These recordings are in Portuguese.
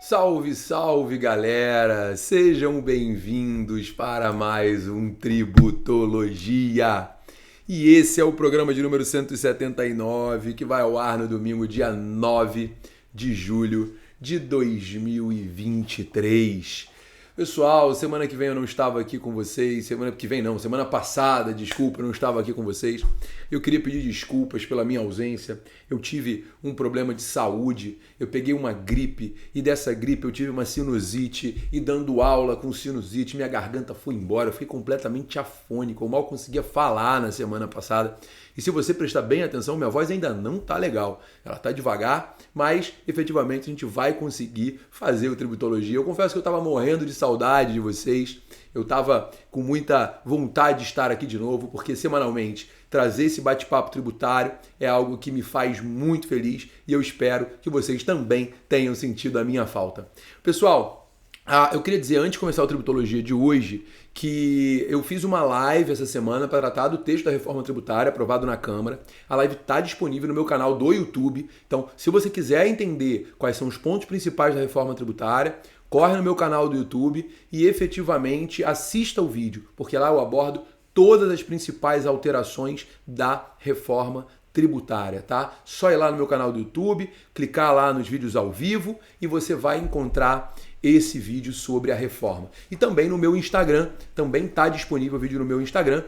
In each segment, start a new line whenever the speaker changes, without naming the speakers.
Salve, salve galera! Sejam bem-vindos para mais um Tributologia. E esse é o programa de número 179 que vai ao ar no domingo, dia 9 de julho de 2023. Pessoal, semana que vem eu não estava aqui com vocês, semana passada, desculpa, eu não estava aqui com vocês. Eu queria pedir desculpas pela minha ausência. Eu tive um problema de saúde, eu peguei uma gripe e dessa gripe eu tive uma sinusite e dando aula com sinusite, minha garganta foi embora, eu fiquei completamente afônico, eu mal conseguia falar na semana passada. E se você prestar bem atenção, minha voz ainda não tá legal. Ela tá devagar, mas efetivamente a gente vai conseguir fazer o Tributologia. Eu confesso que eu tava morrendo de saudade de vocês. Eu tava com muita vontade de estar aqui de novo, porque semanalmente trazer esse bate-papo tributário é algo que me faz muito feliz e eu espero que vocês também tenham sentido a minha falta. Pessoal, eu queria dizer, antes de começar o Tributologia de hoje, que eu fiz uma live essa semana para tratar do texto da reforma tributária aprovado na Câmara. A live está disponível no meu canal do YouTube. Então, se você quiser entender quais são os pontos principais da reforma tributária, corre no meu canal do YouTube e efetivamente assista o vídeo, porque lá eu abordo todas as principais alterações da reforma tributária, tá? Só ir lá no meu canal do YouTube, clicar lá nos vídeos ao vivo e você vai encontrar esse vídeo sobre a reforma. E também no meu Instagram, também está disponível o vídeo no meu Instagram,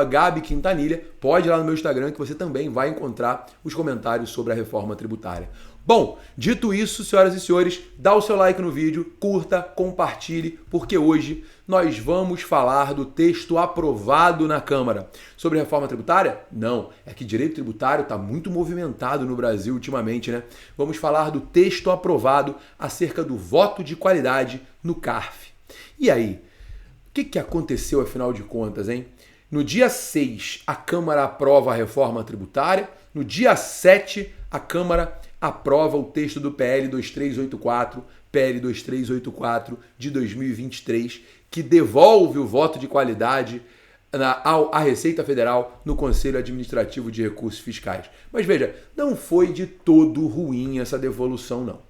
@GabiQuintanilha. Pode ir lá no meu Instagram que você também vai encontrar os comentários sobre a reforma tributária. Bom, dito isso, senhoras e senhores, dá o seu like no vídeo, curta, compartilhe, porque hoje nós vamos falar do texto aprovado na Câmara. Sobre reforma tributária? Não, é que direito tributário está muito movimentado no Brasil ultimamente, né? Vamos falar do texto aprovado acerca do voto de qualidade no CARF. E aí, o que aconteceu afinal de contas, hein? No dia 6, a Câmara aprova a reforma tributária, no dia 7, a Câmara aprova o texto do PL 2384 de 2023, que devolve o voto de qualidade à Receita Federal no Conselho Administrativo de Recursos Fiscais. Mas veja, não foi de todo ruim essa devolução, não.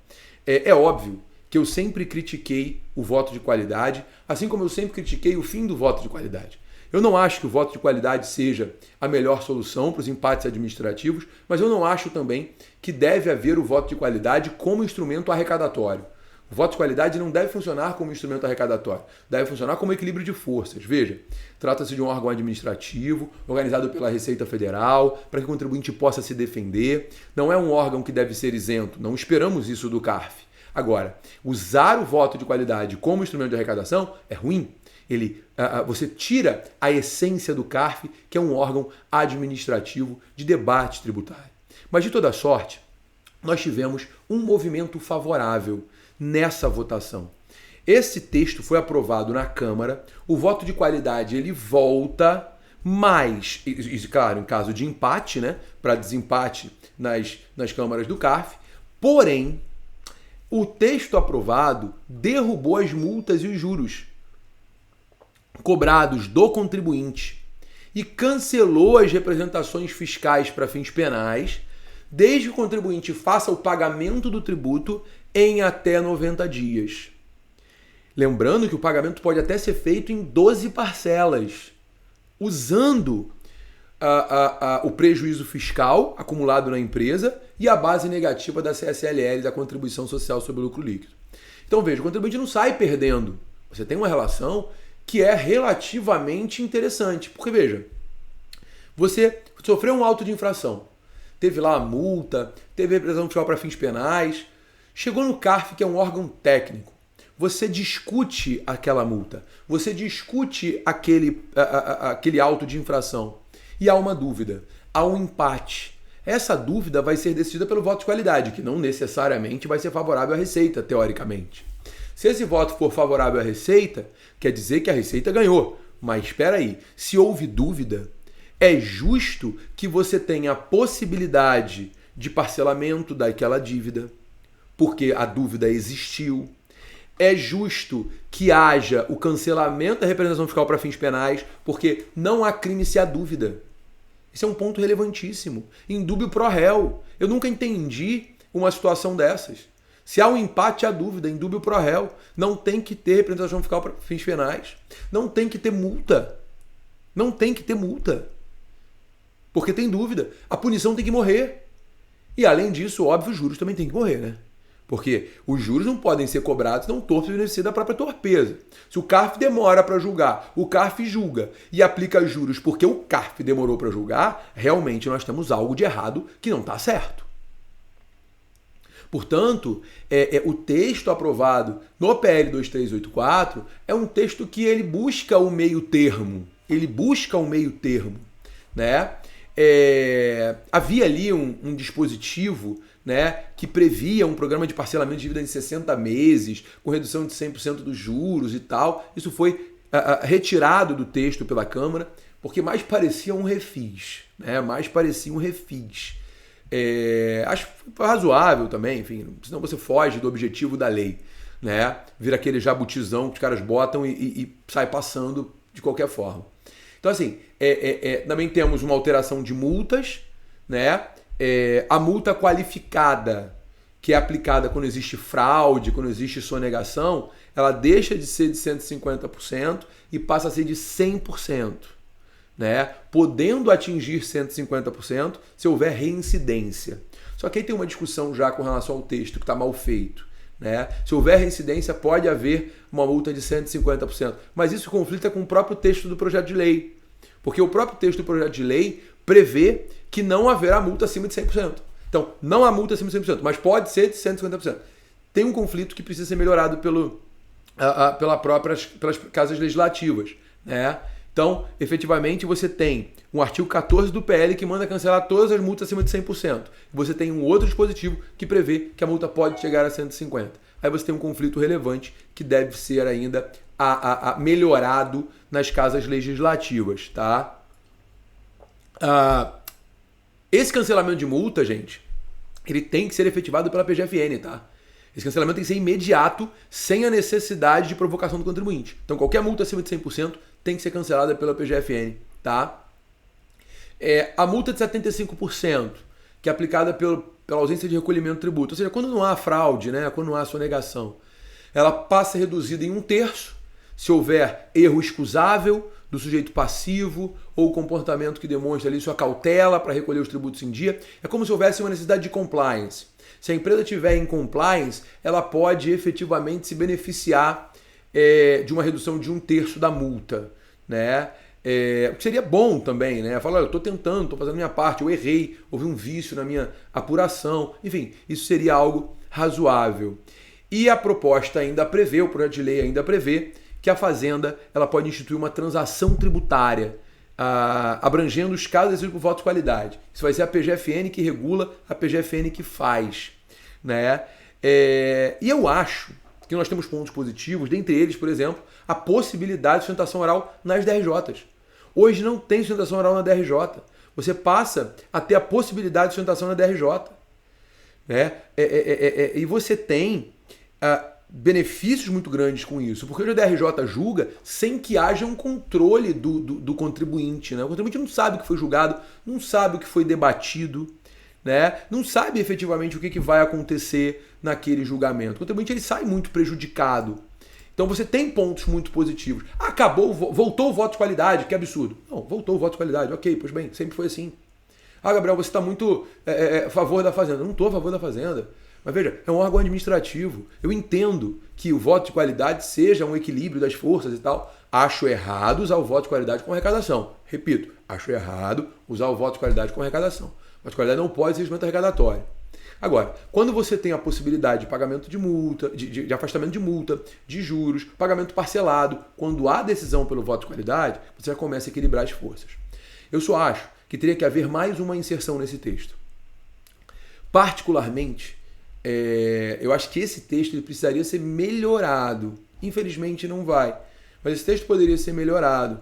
É óbvio que eu sempre critiquei o voto de qualidade, assim como eu sempre critiquei o fim do voto de qualidade. Eu não acho que o voto de qualidade seja a melhor solução para os empates administrativos, mas eu não acho também que deve haver o voto de qualidade como instrumento arrecadatório. O voto de qualidade não deve funcionar como instrumento arrecadatório, deve funcionar como equilíbrio de forças. Veja, trata-se de um órgão administrativo, organizado pela Receita Federal, para que o contribuinte possa se defender. Não é um órgão que deve ser isento, não esperamos isso do CARF. Agora, usar o voto de qualidade como instrumento de arrecadação é ruim. Você tira a essência do CARF, que é um órgão administrativo de debate tributário. Mas, de toda sorte, nós tivemos um movimento favorável nessa votação. Esse texto foi aprovado na Câmara, o voto de qualidade ele volta, mas, claro, em caso de empate, né, para desempate nas câmaras do CARF, porém, o texto aprovado derrubou as multas e os juros cobrados do contribuinte e cancelou as representações fiscais para fins penais, desde que o contribuinte faça o pagamento do tributo em até 90 dias. Lembrando que o pagamento pode até ser feito em 12 parcelas, usando o prejuízo fiscal acumulado na empresa e a base negativa da CSLL, da Contribuição Social sobre o Lucro Líquido. Então veja, o contribuinte não sai perdendo. Você tem uma relação que é relativamente interessante. Porque, veja, você sofreu um auto de infração, teve lá a multa, teve representação fiscal para fins penais, chegou no CARF, que é um órgão técnico, você discute aquela multa, você discute aquele auto de infração e há uma dúvida, há um empate. Essa dúvida vai ser decidida pelo voto de qualidade, que não necessariamente vai ser favorável à Receita, teoricamente. Se esse voto for favorável à Receita, quer dizer que a Receita ganhou. Mas espera aí, se houve dúvida, é justo que você tenha a possibilidade de parcelamento daquela dívida, porque a dúvida existiu. É justo que haja o cancelamento da representação fiscal para fins penais, porque não há crime se há dúvida. Esse é um ponto relevantíssimo. Indúbio pro réu. Eu nunca entendi uma situação dessas. Se há um empate, há dúvida, indúbio pro réu. Não tem que ter representação fiscal para fins penais. Não tem que ter multa. Não tem que ter multa. Porque tem dúvida. A punição tem que morrer. E além disso, óbvio, os juros também têm que morrer, né? Porque os juros não podem ser cobrados, não torpe beneficia da própria torpeza. Se o CARF demora para julgar, o CARF julga e aplica juros porque o CARF demorou para julgar, realmente nós temos algo de errado que não está certo. Portanto, o texto aprovado no PL 2384 é um texto que ele busca o meio termo. Ele busca o meio termo, né? Havia ali um dispositivo, né, que previa um programa de parcelamento de dívida em 60 meses, com redução de 100% dos juros e tal. Isso foi retirado do texto pela Câmara, porque mais parecia um refis, né? Mais parecia um refis. Acho que foi razoável também, enfim, senão você foge do objetivo da lei, né? Vira aquele jabutizão que os caras botam e sai passando de qualquer forma. Então, assim, também temos uma alteração de multas, né? A multa qualificada, que é aplicada quando existe fraude, quando existe sonegação, ela deixa de ser de 150% e passa a ser de 100%. Né? Podendo atingir 150% se houver reincidência. Só que aí tem uma discussão já com relação ao texto que está mal feito. Né? Se houver reincidência, pode haver uma multa de 150%. Mas isso conflita com o próprio texto do projeto de lei. Porque o próprio texto do projeto de lei prevê que não haverá multa acima de 100%. Então, não há multa acima de 100%, mas pode ser de 150%. Tem um conflito que precisa ser melhorado pelas casas legislativas. Né? Então, efetivamente, você tem um artigo 14 do PL que manda cancelar todas as multas acima de 100%. Você tem um outro dispositivo que prevê que a multa pode chegar a 150%. Aí você tem um conflito relevante que deve ser ainda melhorado nas casas legislativas. Tá? Esse cancelamento de multa, gente, ele tem que ser efetivado pela PGFN, tá? Esse cancelamento tem que ser imediato, sem a necessidade de provocação do contribuinte. Então, qualquer multa acima de 100% tem que ser cancelada pela PGFN, tá? A multa de 75%, que é aplicada pela ausência de recolhimento do tributo, ou seja, quando não há fraude, né, quando não há sonegação, ela passa reduzida em 1/3, se houver erro excusável do sujeito passivo ou comportamento que demonstra ali sua cautela para recolher os tributos em dia. É como se houvesse uma necessidade de compliance. Se a empresa estiver em compliance, ela pode efetivamente se beneficiar de uma redução de 1/3 da multa, né? O que seria bom também, né? Falar, eu estou tentando, estou fazendo a minha parte, eu errei, houve um vício na minha apuração. Enfim, isso seria algo razoável. E a proposta ainda prevê, o projeto de lei ainda prevê, que a Fazenda ela pode instituir uma transação tributária, abrangendo os casos decididos por voto de qualidade. Isso vai ser a PGFN que regula, a PGFN que faz. Né? E eu acho que nós temos pontos positivos, dentre eles, por exemplo, a possibilidade de sustentação oral nas DRJs. Hoje não tem sustentação oral na DRJ. Você passa a ter a possibilidade de sustentação na DRJ. Né? E você tem benefícios muito grandes com isso, porque hoje a DRJ julga sem que haja um controle do contribuinte. Né? O contribuinte não sabe o que foi julgado, não sabe o que foi debatido, né? Não sabe efetivamente o que vai acontecer naquele julgamento. O contribuinte ele sai muito prejudicado. Então você tem pontos muito positivos. Voltou o voto de qualidade, que absurdo. Não, voltou o voto de qualidade, ok, pois bem, sempre foi assim. Gabriel, você está muito a favor da Fazenda. Não estou a favor da Fazenda. Mas veja, é um órgão administrativo. Eu entendo que o voto de qualidade seja um equilíbrio das forças e tal. Acho errado usar o voto de qualidade com arrecadação. Repito, acho errado usar o voto de qualidade com arrecadação. O voto de qualidade não pode ser instrumento arrecadatório. Agora, quando você tem a possibilidade de pagamento de multa, de afastamento de multa, de juros, pagamento parcelado, quando há decisão pelo voto de qualidade, você já começa a equilibrar as forças. Eu só acho que teria que haver mais uma inserção nesse texto. Particularmente, eu acho que esse texto ele precisaria ser melhorado. Infelizmente não vai. Mas esse texto poderia ser melhorado.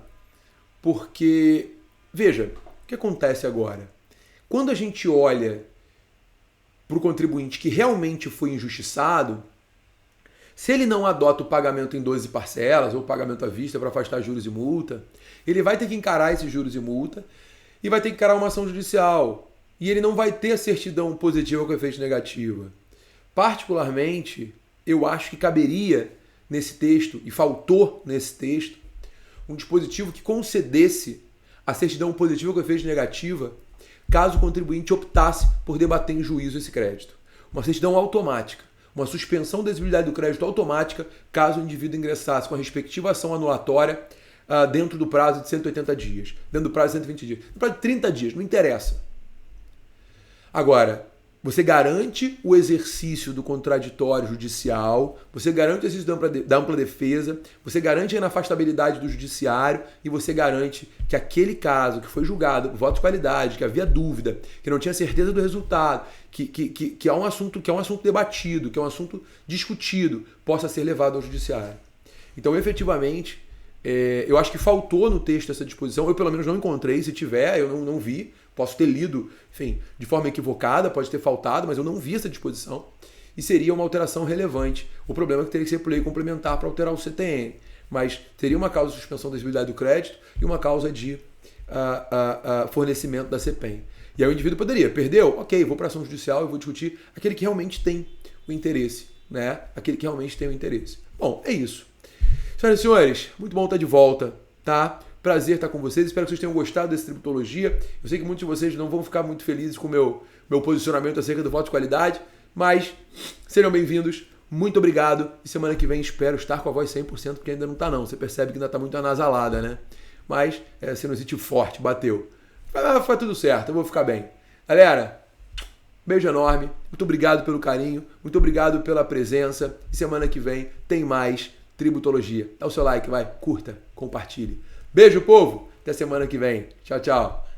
Porque, veja, o que acontece agora? Quando a gente olha para o contribuinte que realmente foi injustiçado, se ele não adota o pagamento em 12 parcelas ou o pagamento à vista para afastar juros e multa, ele vai ter que encarar esses juros e multa e vai ter que encarar uma ação judicial. E ele não vai ter a certidão positiva com efeito negativa. Particularmente, eu acho que caberia nesse texto, e faltou nesse texto, um dispositivo que concedesse a certidão positiva com efeito negativa caso o contribuinte optasse por debater em juízo esse crédito. Uma certidão automática, uma suspensão da exigibilidade do crédito automática caso o indivíduo ingressasse com a respectiva ação anulatória dentro do prazo de 180 dias, dentro do prazo de 120 dias, no prazo de 30 dias, não interessa. Agora, você garante o exercício do contraditório judicial, você garante o exercício da ampla defesa, você garante a inafastabilidade do judiciário e você garante que aquele caso que foi julgado, voto de qualidade, que havia dúvida, que não tinha certeza do resultado, que é um assunto debatido, que é um assunto discutido, possa ser levado ao judiciário. Então, efetivamente, eu acho que faltou no texto essa disposição, eu pelo menos não encontrei, se tiver, eu não vi. Posso ter lido, enfim, de forma equivocada, pode ter faltado, mas eu não vi essa disposição. E seria uma alteração relevante. O problema é que teria que ser por lei complementar para alterar o CTN. Mas teria uma causa de suspensão da exigibilidade do crédito e uma causa de fornecimento da CPEM. E aí o indivíduo poderia, perdeu? Ok, vou para a ação judicial e vou discutir aquele que realmente tem o interesse, né? Aquele que realmente tem o interesse. Bom, é isso. Senhoras e senhores, muito bom estar de volta, tá? Prazer estar com vocês, espero que vocês tenham gostado desse Tributologia. Eu sei que muitos de vocês não vão ficar muito felizes com o meu posicionamento acerca do voto de qualidade, mas sejam bem-vindos, muito obrigado. E semana que vem espero estar com a voz 100%, porque ainda não está não. Você percebe que ainda está muito anasalada, né? Mas sinusite forte, bateu. Foi tudo certo, eu vou ficar bem. Galera, beijo enorme, muito obrigado pelo carinho, muito obrigado pela presença. E semana que vem tem mais Tributologia. Dá o seu like, vai, curta, compartilhe. Beijo, povo. Até semana que vem. Tchau, tchau.